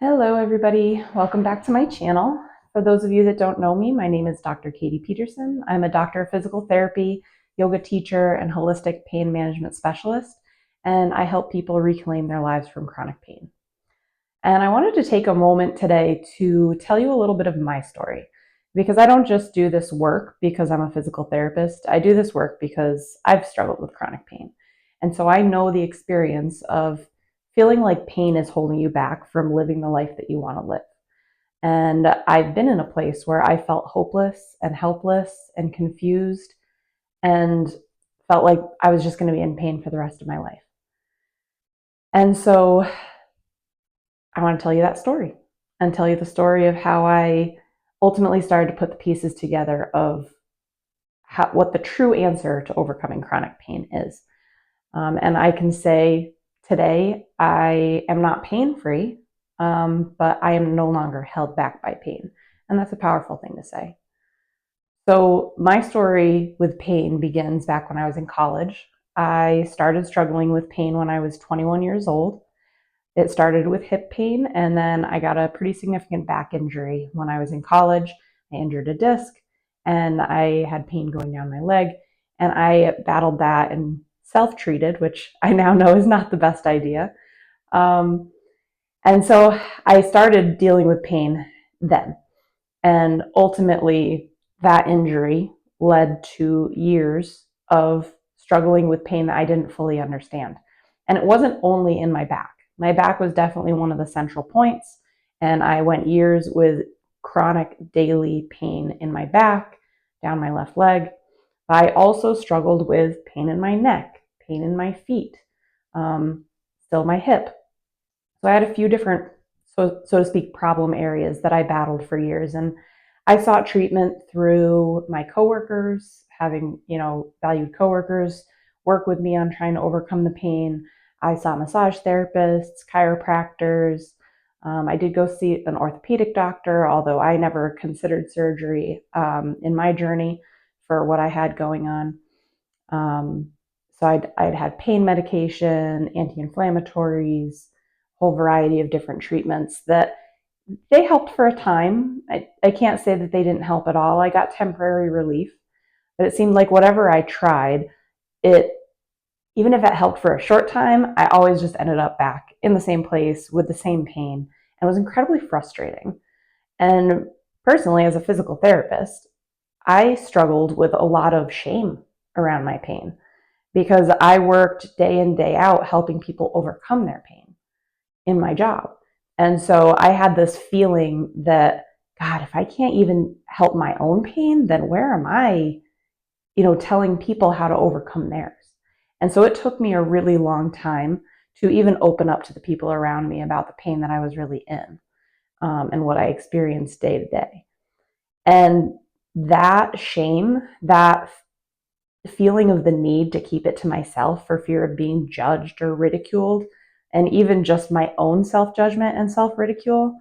Hello, everybody. Welcome back to my channel. For those of you that don't know me, my name is Dr. Katie Peterson. I'm a doctor of physical therapy, yoga teacher, and holistic pain management specialist, and I help people reclaim their lives from chronic pain. And I wanted to take a moment today to tell you a little bit of my story, because I don't just do this work because I'm a physical therapist. I do this work because I've struggled with chronic pain. And so I know the experience of feeling like pain is holding you back from living the life that you want to live. And I've been in a place where I felt hopeless and helpless and confused and felt like I was just going to be in pain for the rest of my life. And so I want to tell you that story and tell you the story of how I ultimately started to put the pieces together of what the true answer to overcoming chronic pain is. And I can say today I am not pain-free, but I am no longer held back by pain. And that's a powerful thing to say. So my story with pain begins back when I was in college. I started struggling with pain when I was 21 years old. It started with hip pain, and then I got a pretty significant back injury when I was in college. I injured a disc, and I had pain going down my leg, and I battled that and self-treated, which I now know is not the best idea. And so I started dealing with pain then. And ultimately, that injury led to years of struggling with pain that I didn't fully understand. And it wasn't only in my back. My back was definitely one of the central points. And I went years with chronic daily pain in my back, down my left leg. I also struggled with pain in my neck, pain in my feet, still my hip. So I had a few different, so to speak, problem areas that I battled for years. And I sought treatment through my coworkers, having, valued coworkers work with me on trying to overcome the pain. I saw massage therapists, chiropractors. I did go see an orthopedic doctor, although I never considered surgery in my journey for what I had going on. So I'd had pain medication, anti-inflammatories, whole variety of different treatments that they helped for a time. I can't say that they didn't help at all. I got temporary relief, but it seemed like whatever I tried, even if it helped for a short time, I always just ended up back in the same place with the same pain, and it was incredibly frustrating. And personally, as a physical therapist, I struggled with a lot of shame around my pain because I worked day in, day out helping people overcome their pain in my job. And so I had this feeling that, God, if I can't even help my own pain, then where am I, telling people how to overcome theirs? And so it took me a really long time to even open up to the people around me about the pain that I was really in, and what I experienced day to day. And that shame, that feeling of the need to keep it to myself for fear of being judged or ridiculed, and even just my own self-judgment and self-ridicule,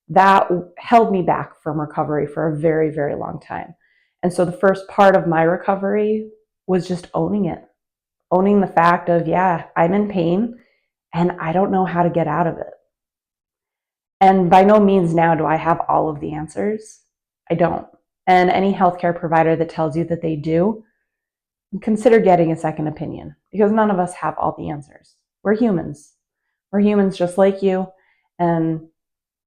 that held me back from recovery for a very, very long time. And so the first part of my recovery was just owning it, owning the fact of, yeah, I'm in pain and I don't know how to get out of it. And by no means now do I have all of the answers. I don't. And any healthcare provider that tells you that they do, consider getting a second opinion, because none of us have all the answers. We're humans. We're humans just like you, and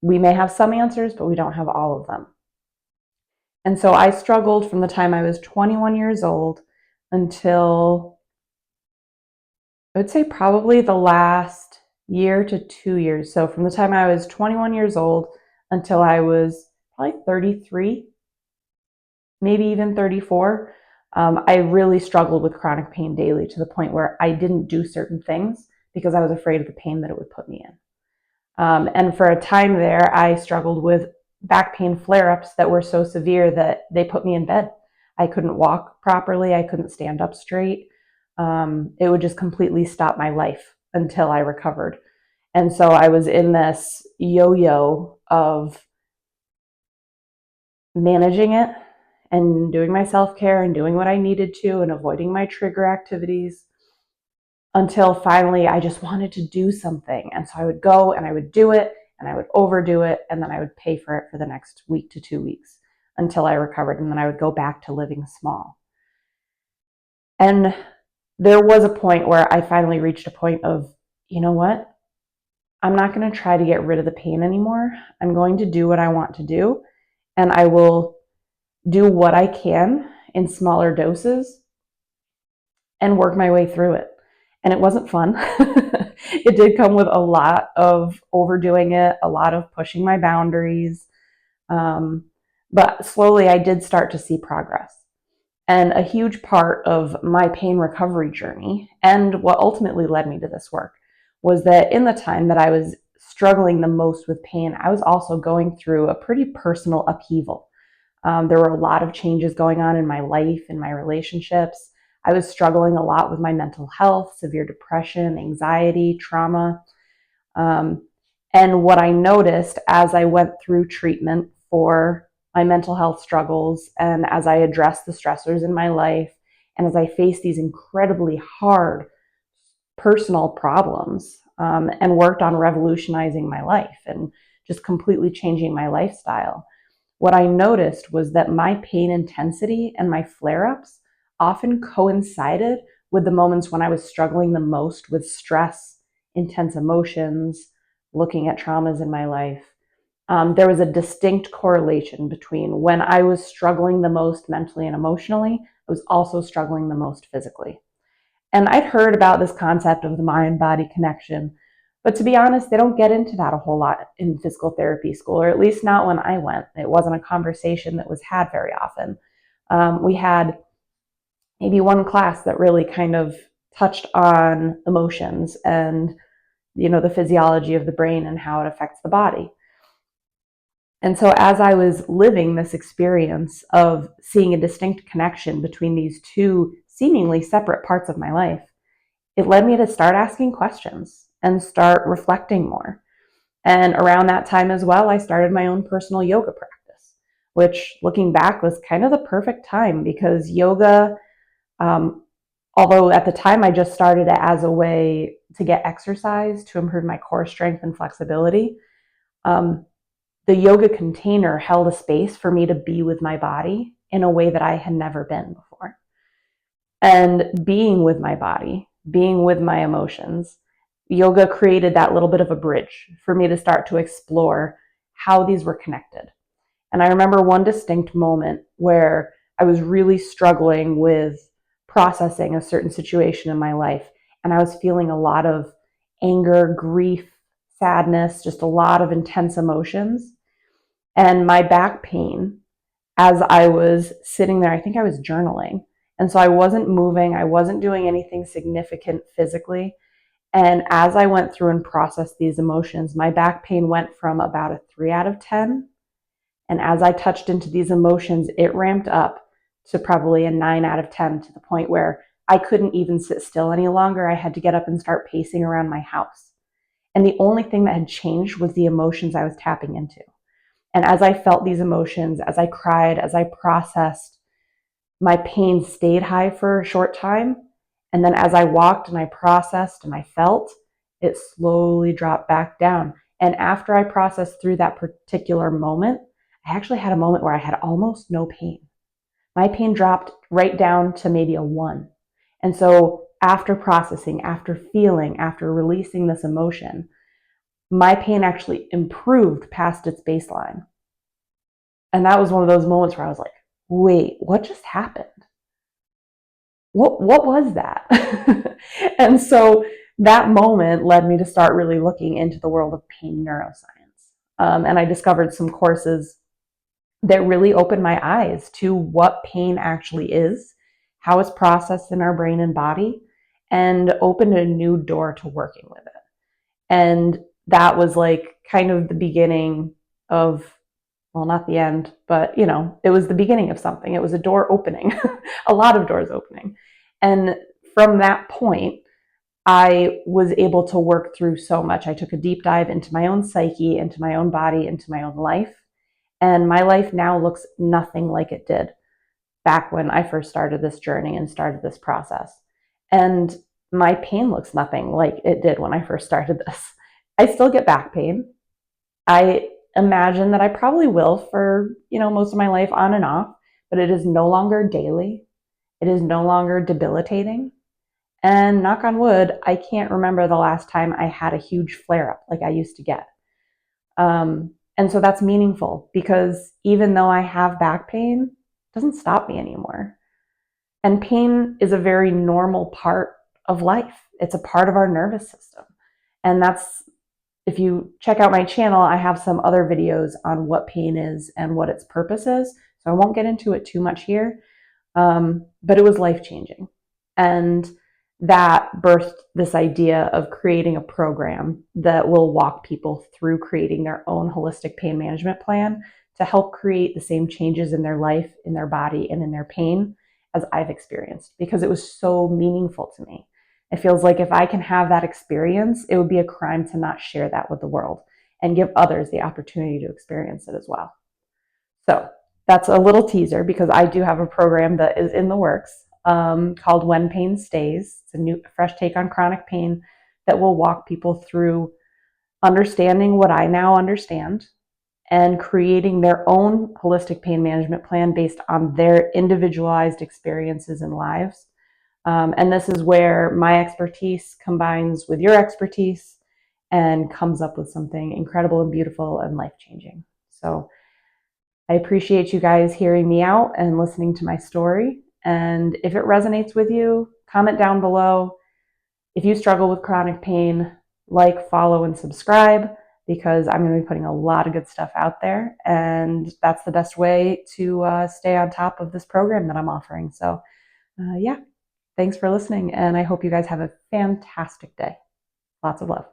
we may have some answers, but we don't have all of them. And so I struggled from the time I was 21 years old until, I would say, probably the last year to 2 years. So from the time I was 21 years old until I was probably 33, maybe even 34, I really struggled with chronic pain daily, to the point where I didn't do certain things because I was afraid of the pain that it would put me in. And for a time there, I struggled with back pain flare-ups that were so severe that they put me in bed. I couldn't walk properly. I couldn't stand up straight. It would just completely stop my life until I recovered. And so I was in this yo-yo of managing it and doing my self-care and doing what I needed to and avoiding my trigger activities, until finally I just wanted to do something. And so I would go and I would do it, and I would overdo it, and then I would pay for it for the next week to 2 weeks until I recovered, and then I would go back to living small. And there was a point where I finally reached a point of, you know what? I'm not going to try to get rid of the pain anymore. I'm going to do what I want to do, and I will do what I can in smaller doses and work my way through it. And it wasn't fun. It did come with a lot of overdoing it, a lot of pushing my boundaries. Um, but slowly I did start to see progress. And a huge part of my pain recovery journey, and what ultimately led me to this work, was that in the time that I was struggling the most with pain, I was also going through a pretty personal upheaval. There were a lot of changes going on in my life, in my relationships. I was struggling a lot with my mental health, severe depression, anxiety, trauma. Um, and what I noticed as I went through treatment for my mental health struggles, and as I addressed the stressors in my life, and as I faced these incredibly hard personal problems, and worked on revolutionizing my life and just completely changing my lifestyle, what I noticed was that my pain intensity and my flare ups often coincided with the moments when I was struggling the most with stress, intense emotions, looking at traumas in my life. There was a distinct correlation between when I was struggling the most mentally and emotionally, I was also struggling the most physically. And I'd heard about this concept of the mind body connection, but to be honest, they don't get into that a whole lot in physical therapy school, or at least not when I went. It wasn't a conversation that was had very often. We had maybe one class that really kind of touched on emotions and the physiology of the brain and how it affects the body. And so as I was living this experience of seeing a distinct connection between these two seemingly separate parts of my life, it led me to start asking questions and start reflecting more. And around that time as well, I started my own personal yoga practice, which looking back was kind of the perfect time because yoga, um, although at the time I just started it as a way to get exercise to improve my core strength and flexibility, um, the yoga container held a space for me to be with my body in a way that I had never been before. And being with my body, being with my emotions, yoga created that little bit of a bridge for me to start to explore how these were connected. And I remember one distinct moment where I was really struggling with processing a certain situation in my life. And I was feeling a lot of anger, grief, sadness, just a lot of intense emotions. And my back pain, as I was sitting there, I think I was journaling. And so I wasn't moving, I wasn't doing anything significant physically. And as I went through and processed these emotions, my back pain went from about a 3 out of 10. And as I touched into these emotions, it ramped up to probably a 9 out of 10, to the point where I couldn't even sit still any longer. I had to get up and start pacing around my house. And the only thing that had changed was the emotions I was tapping into. And as I felt these emotions, as I cried, as I processed, my pain stayed high for a short time. And then as I walked and I processed and I felt, it slowly dropped back down. And after I processed through that particular moment, I actually had a moment where I had almost no pain. My pain dropped right down to maybe a 1. And so after processing, after feeling, after releasing this emotion, my pain actually improved past its baseline. And that was one of those moments where I was like, wait, what just happened? What was that? And so that moment led me to start really looking into the world of pain neuroscience. And I discovered some courses that really opened my eyes to what pain actually is, how it's processed in our brain and body, and opened a new door to working with it. And that was like kind of the beginning of, well, not the end, but it was the beginning of something. It was a door opening, a lot of doors opening. And from that point, I was able to work through so much. I took a deep dive into my own psyche, into my own body, into my own life. And my life now looks nothing like it did back when I first started this journey and started this process. And my pain looks nothing like it did when I first started this. I still get back pain. I imagine that I probably will for, most of my life on and off, but it is no longer daily. It is no longer debilitating. And knock on wood, I can't remember the last time I had a huge flare up like I used to get. And so that's meaningful because even though I have back pain, it doesn't stop me anymore. And pain is a very normal part of life. It's a part of our nervous system. And that's, if you check out my channel, I have some other videos on what pain is and what its purpose is. So I won't get into it too much here. But it was life changing. And that birthed this idea of creating a program that will walk people through creating their own holistic pain management plan to help create the same changes in their life, in their body, and in their pain as I've experienced, because it was so meaningful to me. It feels like if I can have that experience, it would be a crime to not share that with the world and give others the opportunity to experience it as well. So that's a little teaser because I do have a program that is in the works called When Pain Stays. It's a new, fresh take on chronic pain that will walk people through understanding what I now understand and creating their own holistic pain management plan based on their individualized experiences and lives. And this is where my expertise combines with your expertise and comes up with something incredible and beautiful and life changing. So I appreciate you guys hearing me out and listening to my story. And if it resonates with you, comment down below. If you struggle with chronic pain, like, follow, and subscribe because I'm going to be putting a lot of good stuff out there. And that's the best way to stay on top of this program that I'm offering. So, yeah, thanks for listening. And I hope you guys have a fantastic day. Lots of love.